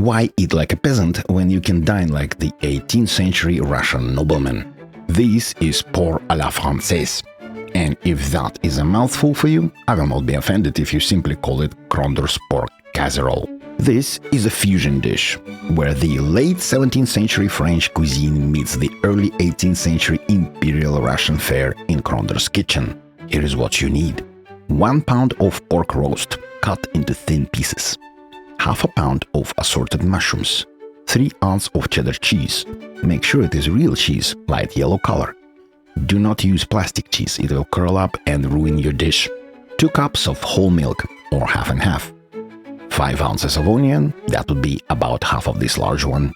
Why eat like a peasant when you can dine like the 18th century Russian nobleman? This is pork à la française. And if that is a mouthful for you, I will not be offended if you simply call it Tenderize Pork Casserole. This is a fusion dish, where the late 17th century French cuisine meets the early 18th century Imperial Russian fare in Tenderize's kitchen. Here is what you need. 1 pound of pork roast, cut into thin pieces. Half a pound of assorted mushrooms. 3 ounces of cheddar cheese. Make sure it is real cheese, light yellow color. Do not use plastic cheese, it will curl up and ruin your dish. 2 cups of whole milk, or half and half. 5 ounces of onion, that would be about half of this large one.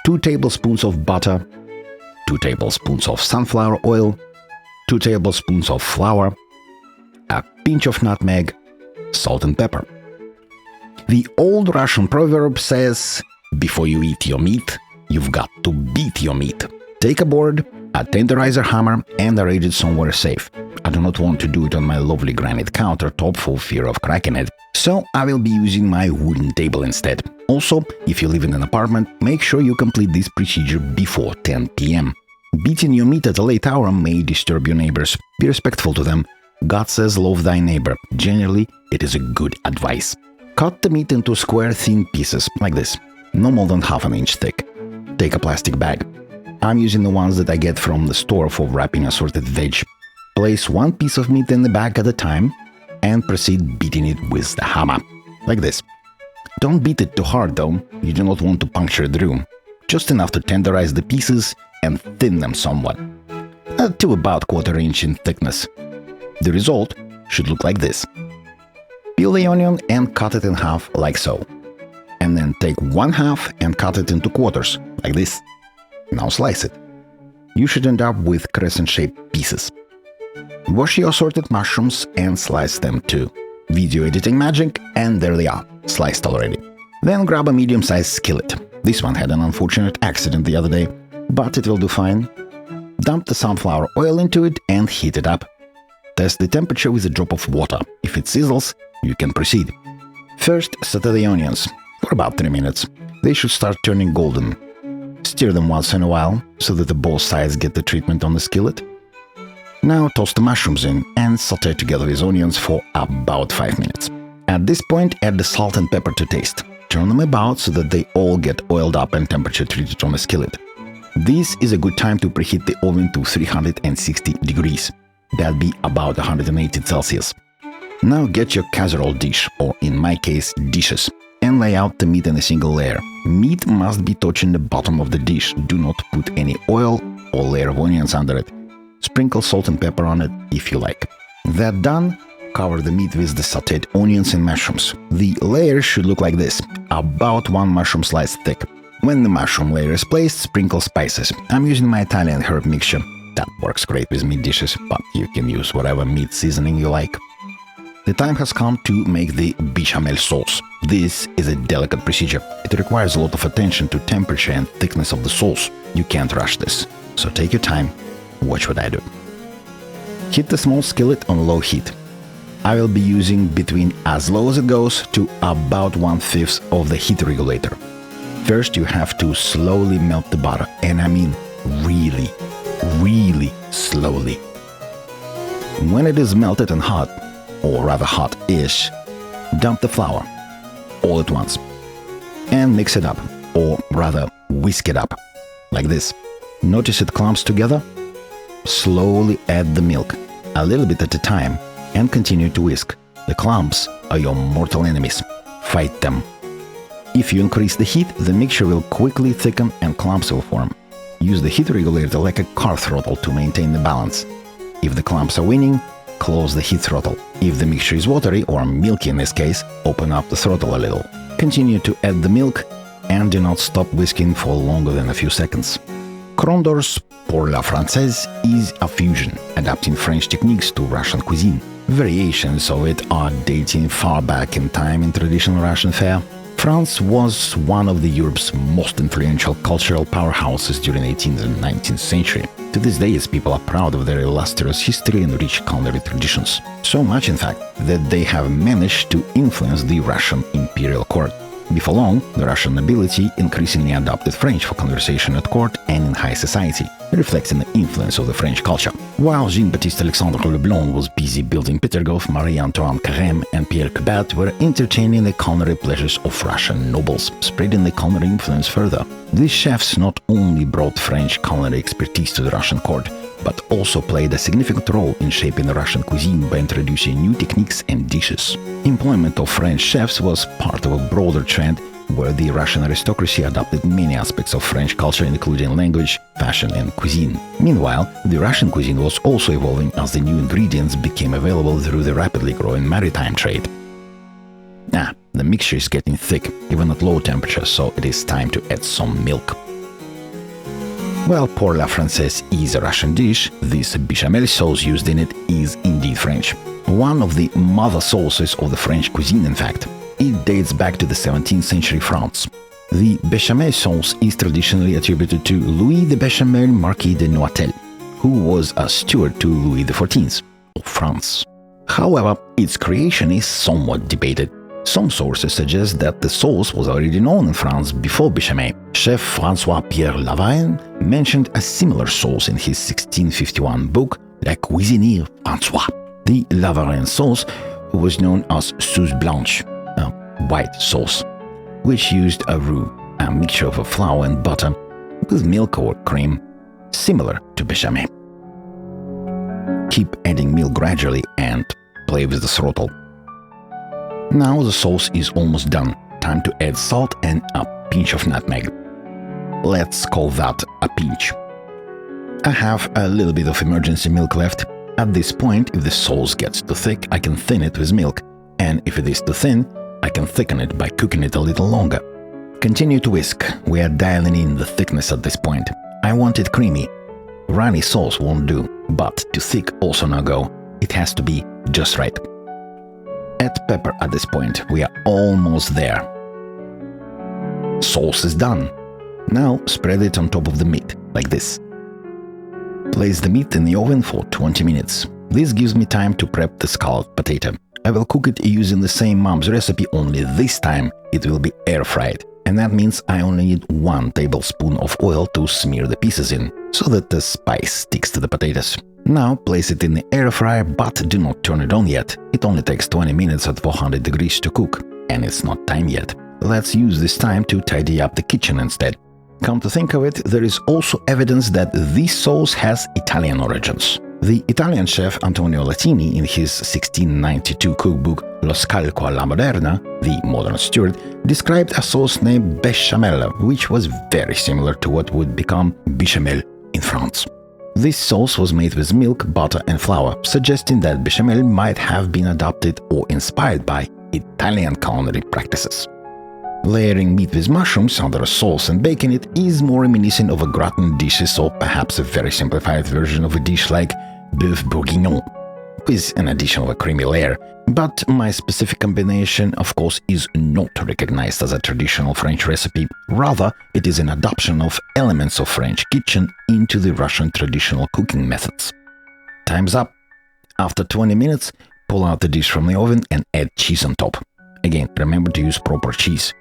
2 tablespoons of butter. 2 tablespoons of sunflower oil. 2 tablespoons of flour. A pinch of nutmeg. Salt and pepper. The old Russian proverb says, before you eat your meat, you've got to beat your meat. Take a board, a tenderizer hammer, and arrange it somewhere safe. I do not want to do it on my lovely granite countertop for fear of cracking it, so I will be using my wooden table instead. Also, if you live in an apartment, make sure you complete this procedure before 10 p.m. Beating your meat at a late hour may disturb your neighbors. Be respectful to them. God says love thy neighbor. Generally, it is a good advice. Cut the meat into square thin pieces, like this, no more than half an inch thick. Take a plastic bag. I'm using the ones that I get from the store for wrapping assorted veg. Place 1 piece of meat in the bag at a time and proceed beating it with the hammer, like this. Don't beat it too hard though, you do not want to puncture the room. Just enough to tenderize the pieces and thin them somewhat, to about 1/4 inch in thickness. The result should look like this. Peel the onion and cut it in half like so. And then take 1/2 and cut it into quarters, like this. Now slice it. You should end up with crescent-shaped pieces. Wash your assorted mushrooms and slice them too. Video editing magic, and there they are, sliced already. Then grab a medium-sized skillet. This one had an unfortunate accident the other day, but it will do fine. Dump the sunflower oil into it and heat it up. Test the temperature with a drop of water. If it sizzles, you can proceed. First, saute the onions for about 3 minutes. They should start turning golden. Stir them once in a while, so that the both sides get the treatment on the skillet. Now toss the mushrooms in and saute together with onions for about 5 minutes. At this point, add the salt and pepper to taste. Turn them about so that they all get oiled up and temperature treated on the skillet. This is a good time to preheat the oven to 360 degrees. That'd be about 180 Celsius. Now get your casserole dish, or in my case, dishes, and lay out the meat in a single layer. Meat must be touching the bottom of the dish. Do not put any oil or layer of onions under it. Sprinkle salt and pepper on it if you like. That done, cover the meat with the sautéed onions and mushrooms. The layer should look like this, about 1 mushroom slice thick. When the mushroom layer is placed, sprinkle spices. I'm using my Italian herb mixture. That works great with meat dishes, but you can use whatever meat seasoning you like. The time has come to make the Béchamel Sauce. This is a delicate procedure. It requires a lot of attention to temperature and thickness of the sauce. You can't rush this, so take your time. Watch what I do. Heat the small skillet on low heat. I will be using between as low as it goes to about 1/5 of the heat regulator. First, you have to slowly melt the butter, and I mean really, really slowly. When it is melted and hot, or rather hot-ish, dump the flour all at once and mix it up, or rather whisk it up, like this. Notice it clumps together? Slowly add the milk, a little bit at a time, and continue to whisk. The clumps are your mortal enemies. Fight them. If you increase the heat, the mixture will quickly thicken and clumps will form. Use the heat regulator like a car throttle to maintain the balance. If the clumps are winning, close the heat throttle. If the mixture is watery, or milky in this case, open up the throttle a little. Continue to add the milk and do not stop whisking for longer than a few seconds. Tenderize Pork à la française is a fusion, adapting French techniques to Russian cuisine. Variations of it are dating far back in time in traditional Russian fare. France was one of Europe's most influential cultural powerhouses during the 18th and 19th century. To this day, its people are proud of their illustrious history and rich culinary traditions. So much, in fact, that they have managed to influence the Russian imperial court. Before long, the Russian nobility increasingly adopted French for conversation at court and in high society, reflecting the influence of the French culture. While Jean-Baptiste Alexandre Leblond was busy building Petergof, Marie-Antoine Carême and Pierre Cubat were entertaining the culinary pleasures of Russian nobles, spreading the culinary influence further. These chefs not only brought French culinary expertise to the Russian court, but also played a significant role in shaping the Russian cuisine by introducing new techniques and dishes. Employment of French chefs was part of a broader trend where the Russian aristocracy adopted many aspects of French culture, including language, fashion, and cuisine. Meanwhile, the Russian cuisine was also evolving as the new ingredients became available through the rapidly growing maritime trade. The mixture is getting thick, even at low temperatures, so it is time to add some milk. While Pork à la Française is a Russian dish, this Béchamel sauce used in it is indeed French. One of the mother sauces of the French cuisine, in fact. It dates back to the 17th century France. The Béchamel sauce is traditionally attributed to Louis de Béchamel, Marquis de Noailles, who was a steward to Louis XIV of France. However, its creation is somewhat debated. Some sources suggest that the sauce was already known in France before Béchamel. Chef François-Pierre Lavagne mentioned a similar sauce in his 1651 book La Cuisinière François. The Lavagne sauce was known as sauce blanche, a white sauce, which used a roux, a mixture of flour and butter, with milk or cream, similar to Béchamel. Keep adding milk gradually and play with the throttle. Now the sauce is almost done. Time to add salt and a pinch of nutmeg. Let's call that a pinch. I have a little bit of emergency milk left. At this point, if the sauce gets too thick, I can thin it with milk, and if it is too thin, I can thicken it by cooking it a little longer. Continue to whisk. We are dialing in the thickness at this point. I want it creamy. Runny sauce won't do, but too thick also no go. It has to be just right. Add pepper at this point. We are almost there. Sauce is done. Now spread it on top of the meat, like this. Place the meat in the oven for 20 minutes. This gives me time to prep the scalloped potato. I will cook it using the same mom's recipe, only this time it will be air-fried. And that means I only need 1 tablespoon of oil to smear the pieces in, so that the spice sticks to the potatoes. Now place it in the air fryer, but do not turn it on yet. It only takes 20 minutes at 400 degrees to cook, and it's not time yet. Let's use this time to tidy up the kitchen instead. Come to think of it, there is also evidence that this sauce has Italian origins. The Italian chef Antonio Latini, in his 1692 cookbook Lo Scalco alla Moderna, the modern steward, described a sauce named Béchamel, which was very similar to what would become Béchamel in France. This sauce was made with milk, butter and flour, suggesting that Béchamel might have been adopted or inspired by Italian culinary practices. Layering meat with mushrooms under a sauce and baking it is more reminiscent of a gratin dishes or perhaps a very simplified version of a dish like bœuf bourguignon, with an addition of a creamy layer. But my specific combination, of course, is not recognized as a traditional French recipe. Rather, it is an adoption of elements of French kitchen into the Russian traditional cooking methods. Time's up. After 20 minutes, pull out the dish from the oven and add cheese on top. Again, remember to use proper cheese.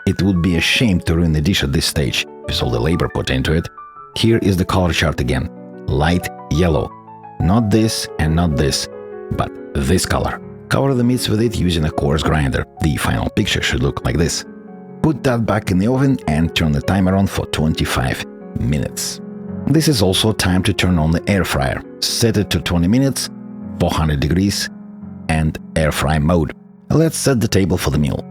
It would be a shame to ruin the dish at this stage, with all the labor put into it. Here is the color chart again. Light yellow. Not this and not this, but this color. Cover the meats with it using a coarse grinder. The final picture should look like this. Put that back in the oven and turn the timer on for 25 minutes. This is also time to turn on the air fryer. Set it to 20 minutes, 400 degrees, and air fry mode. Let's set the table for the meal.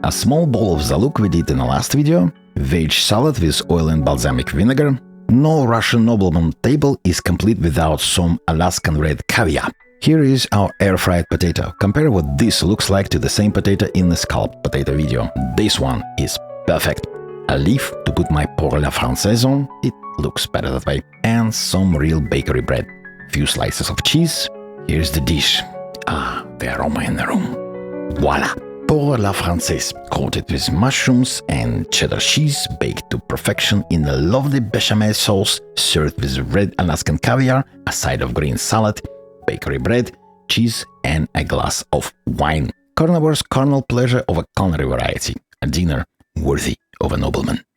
A small bowl of zaluk we did in the last video, veg salad with oil and balsamic vinegar. No Russian nobleman table is complete without some Alaskan red caviar. Here is our air-fried potato. Compare what this looks like to the same potato in the scalloped potato video. This one is perfect. A leaf to put my pork à la Française on, it looks better that way. And some real bakery bread. Few slices of cheese. Here's the dish. Ah, the aroma in the room. Voila! Pork à la Française, coated with mushrooms and cheddar cheese, baked to perfection in a lovely bechamel sauce, served with red Alaskan caviar, a side of green salad, bakery bread, cheese, and a glass of wine. Carnivore's carnal pleasure of a culinary variety. a dinner worthy of a nobleman.